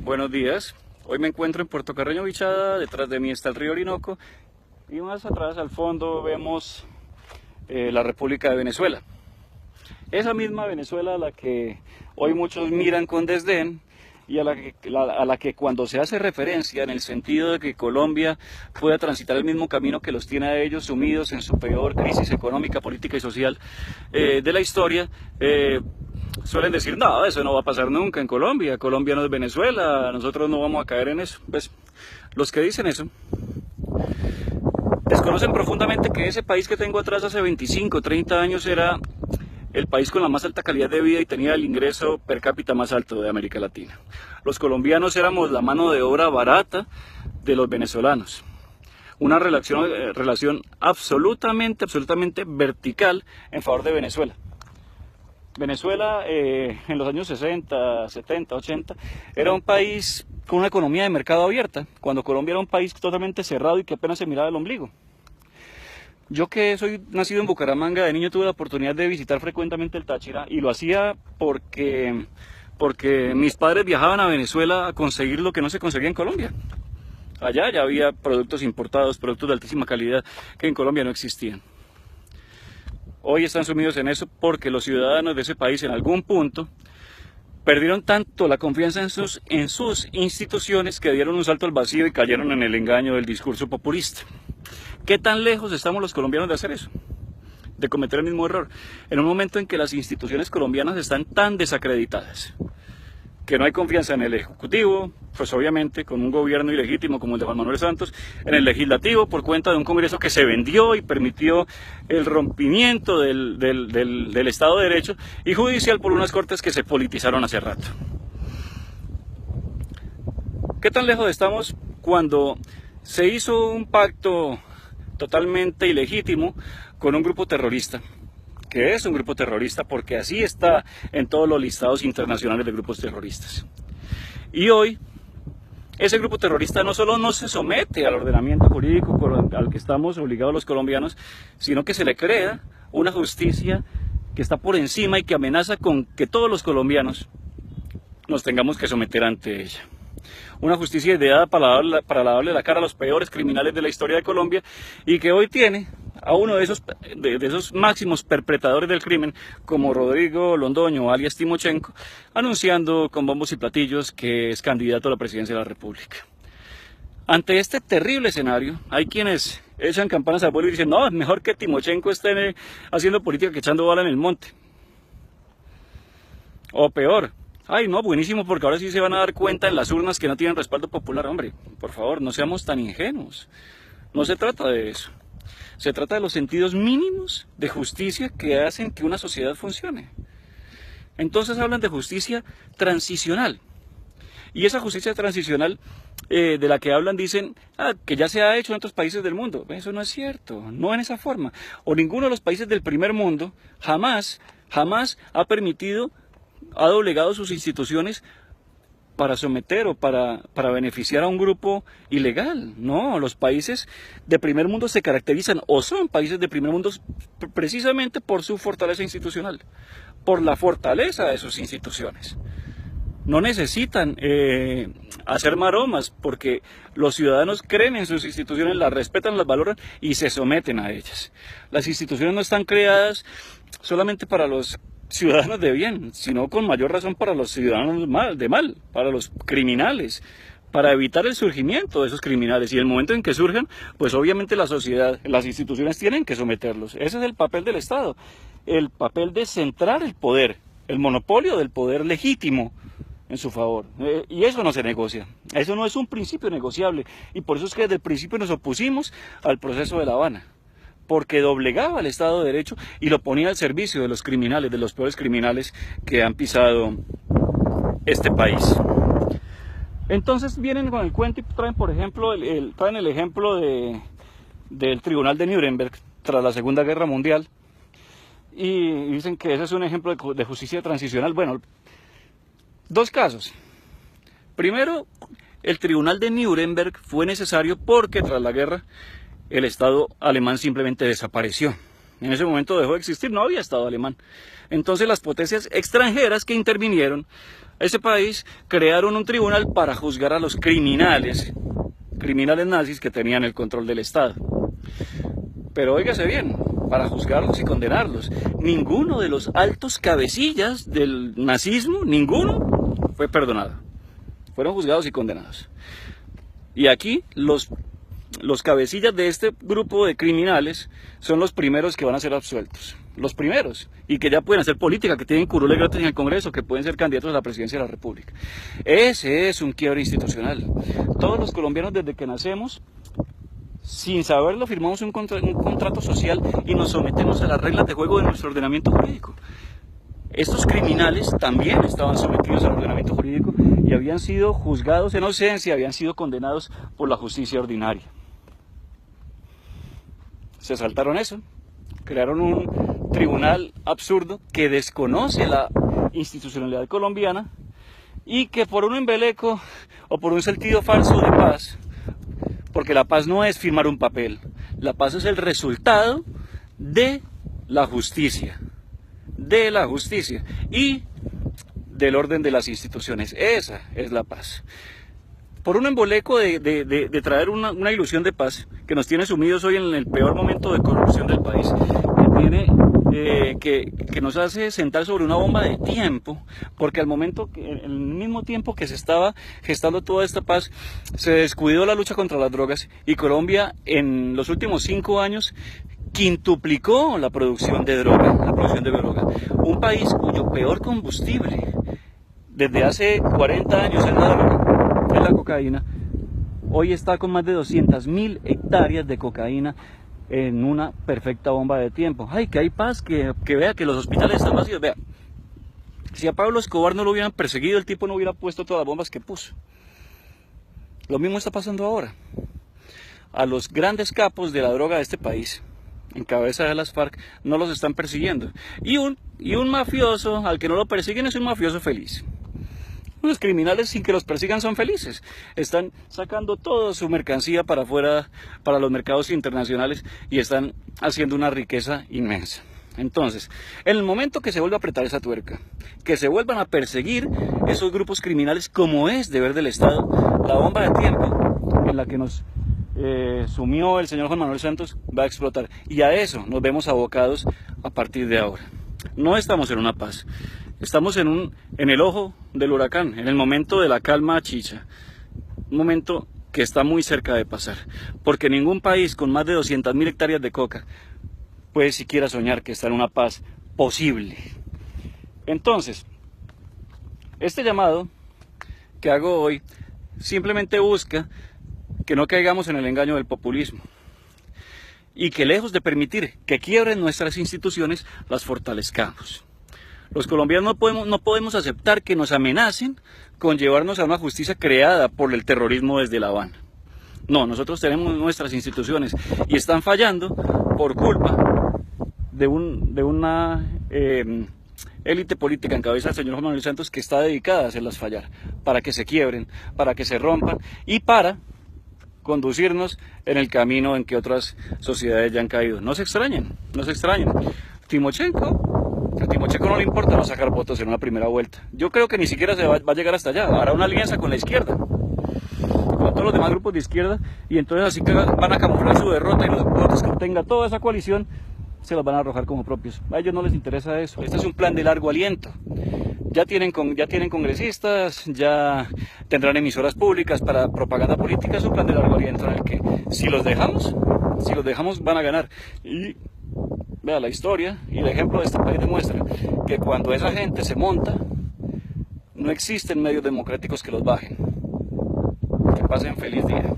Buenos días. Hoy me encuentro en Puerto Carreño Bichada, detrás de mí está el río Orinoco y más atrás al fondo vemos la República de Venezuela. Esa misma Venezuela a la que hoy muchos miran con desdén y a la que cuando se hace referencia en el sentido de que Colombia pueda transitar el mismo camino que los tiene a ellos sumidos en su peor crisis económica, política y social de la historia, suelen decir, no, eso no va a pasar nunca en Colombia, Colombia no es Venezuela, nosotros no vamos a caer en eso. Pues los que dicen eso desconocen profundamente que ese país que tengo atrás hace 25, 30 años era el país con la más alta calidad de vida y tenía el ingreso per cápita más alto de América Latina. Los colombianos éramos la mano de obra barata de los venezolanos. Una relación absolutamente vertical en favor de Venezuela. Venezuela en los años 60, 70, 80 era un país con una economía de mercado abierta, cuando Colombia era un país totalmente cerrado y que apenas se miraba el ombligo. Yo que soy nacido en Bucaramanga, de niño tuve la oportunidad de visitar frecuentemente el Táchira y lo hacía porque mis padres viajaban a Venezuela a conseguir lo que no se conseguía en Colombia. Allá ya había productos importados, productos de altísima calidad que en Colombia no existían. Hoy están sumidos en eso porque los ciudadanos de ese país en algún punto perdieron tanto la confianza en sus instituciones que dieron un salto al vacío y cayeron en el engaño del discurso populista. ¿Qué tan lejos estamos los colombianos de hacer eso? De cometer el mismo error. En un momento en que las instituciones colombianas están tan desacreditadas, que no hay confianza en el Ejecutivo, pues obviamente con un gobierno ilegítimo como el de Juan Manuel Santos, en el Legislativo por cuenta de un Congreso que se vendió y permitió el rompimiento del Estado de Derecho, y judicial por unas cortes que se politizaron hace rato. ¿Qué tan lejos estamos cuando se hizo un pacto totalmente ilegítimo con un grupo terrorista? Que es un grupo terrorista porque así está en todos los listados internacionales de grupos terroristas. Y hoy ese grupo terrorista no solo no se somete al ordenamiento jurídico al que estamos obligados los colombianos, sino que se le crea una justicia que está por encima y que amenaza con que todos los colombianos nos tengamos que someter ante ella. Una justicia ideada para lavarle la cara a los peores criminales de la historia de Colombia y que hoy tiene a uno de esos máximos perpetradores del crimen, como Rodrigo Londoño, alias Timochenko, anunciando con bombos y platillos que es candidato a la presidencia de la República. Ante este terrible escenario, hay quienes echan campanas al vuelo y dicen, no, es mejor que Timochenko esté haciendo política que echando bala en el monte. O peor, ay no, buenísimo, porque ahora sí se van a dar cuenta en las urnas que no tienen respaldo popular. Hombre, por favor, no seamos tan ingenuos. No se trata de eso. Se trata de los sentidos mínimos de justicia que hacen que una sociedad funcione. Entonces hablan de justicia transicional. Y esa justicia transicional de la que hablan dicen que ya se ha hecho en otros países del mundo. Eso no es cierto, no en esa forma. O ninguno de los países del primer mundo jamás ha permitido, ha doblegado sus instituciones para someter o para beneficiar a un grupo ilegal. No, los países de primer mundo se caracterizan o son países de primer mundo precisamente por su fortaleza institucional, por la fortaleza de sus instituciones. No necesitan hacer maromas porque los ciudadanos creen en sus instituciones, las respetan, las valoran y se someten a ellas. Las instituciones no están creadas solamente para los ciudadanos de bien, sino con mayor razón para los ciudadanos de mal, para los criminales, para evitar el surgimiento de esos criminales. Y el momento en que surjan, pues obviamente la sociedad, las instituciones tienen que someterlos. Ese es el papel del Estado, el papel de centrar el poder, el monopolio del poder legítimo en su favor. Y eso no se negocia, eso no es un principio negociable. Y por eso es que desde el principio nos opusimos al proceso de La Habana, porque doblegaba el Estado de Derecho y lo ponía al servicio de los criminales, de los peores criminales que han pisado este país. Entonces vienen con el cuento y traen, por ejemplo, traen el ejemplo del Tribunal de Nuremberg tras la Segunda Guerra Mundial y dicen que ese es un ejemplo de justicia transicional. Bueno, dos casos. Primero, el Tribunal de Nuremberg fue necesario porque tras la guerra el Estado alemán simplemente desapareció. En ese momento dejó de existir, no había Estado alemán. Entonces las potencias extranjeras que intervinieron ese país crearon un tribunal para juzgar a los criminales nazis que tenían el control del Estado. Pero óigase bien, para juzgarlos y condenarlos, ninguno de los altos cabecillas del nazismo, ninguno fue perdonado. Fueron juzgados y condenados. Y aquí los cabecillas de este grupo de criminales son los primeros que van a ser absueltos. Los primeros. Y que ya pueden hacer política, que tienen curules gratis en el Congreso, que pueden ser candidatos a la presidencia de la República. Ese es un quiebre institucional. Todos los colombianos desde que nacemos, sin saberlo, firmamos un contrato social y nos sometemos a las reglas de juego de nuestro ordenamiento jurídico. Estos criminales también estaban sometidos al ordenamiento jurídico y habían sido juzgados en ausencia, habían sido condenados por la justicia ordinaria. Se saltaron eso, crearon un tribunal absurdo que desconoce la institucionalidad colombiana y que por un embeleco o por un sentido falso de paz, porque la paz no es firmar un papel, la paz es el resultado de la justicia y del orden de las instituciones. Esa es la paz. Por un embeleco de traer una ilusión de paz que nos tiene sumidos hoy en el peor momento de corrupción del país, que nos hace sentar sobre una bomba de tiempo, porque en el mismo tiempo que se estaba gestando toda esta paz, se descuidó la lucha contra las drogas y Colombia en los últimos 5 años quintuplicó la producción de droga, un país cuyo peor combustible desde hace 40 años es la droga, es la cocaína. Hoy está con más de 200.000 hectáreas de cocaína en una perfecta bomba de tiempo. Ay, que hay paz, que vea que los hospitales están vacíos. Vea, si a Pablo Escobar no lo hubieran perseguido, el tipo no hubiera puesto todas las bombas que puso. Lo mismo está pasando ahora. A los grandes capos de la droga de este país, en cabeza de las FARC, no los están persiguiendo. Y un mafioso, al que no lo persiguen, es un mafioso feliz. Los criminales, sin que los persigan, son felices. Están sacando toda su mercancía para afuera, para los mercados internacionales, y están haciendo una riqueza inmensa. Entonces, en el momento que se vuelva a apretar esa tuerca, que se vuelvan a perseguir esos grupos criminales como es deber del Estado, la bomba de tiempo en la que nos sumió el señor Juan Manuel Santos va a explotar. Y a eso nos vemos abocados a partir de ahora. No estamos en una paz. Estamos en el ojo del huracán, en el momento de la calma chicha, un momento que está muy cerca de pasar, porque ningún país con más de 200.000 hectáreas de coca puede siquiera soñar que está en una paz posible. Entonces, este llamado que hago hoy simplemente busca que no caigamos en el engaño del populismo y que, lejos de permitir que quiebren nuestras instituciones, las fortalezcamos. Los colombianos no podemos aceptar que nos amenacen con llevarnos a una justicia creada por el terrorismo desde La Habana. No, nosotros tenemos nuestras instituciones y están fallando por culpa de una élite política en cabeza del señor Juan Manuel Santos, que está dedicada a hacerlas fallar, para que se quiebren, para que se rompan y para conducirnos en el camino en que otras sociedades ya han caído. No se extrañen, no se extrañen. A Timochenko no le importa no sacar votos en una primera vuelta. Yo creo que ni siquiera se va a llegar hasta allá. Hará una alianza con la izquierda, con todos los demás grupos de izquierda, y entonces así que van a camuflar su derrota, y los votos que obtenga toda esa coalición se los van a arrojar como propios. A ellos no les interesa eso. Este es un plan de largo aliento. Ya tienen congresistas, ya tendrán emisoras públicas para propaganda política. Es un plan de largo aliento en el que si los dejamos van a ganar. Y vea, la historia y el ejemplo de este país demuestra que cuando esa gente se monta, no existen medios democráticos que los bajen. Que pasen feliz día.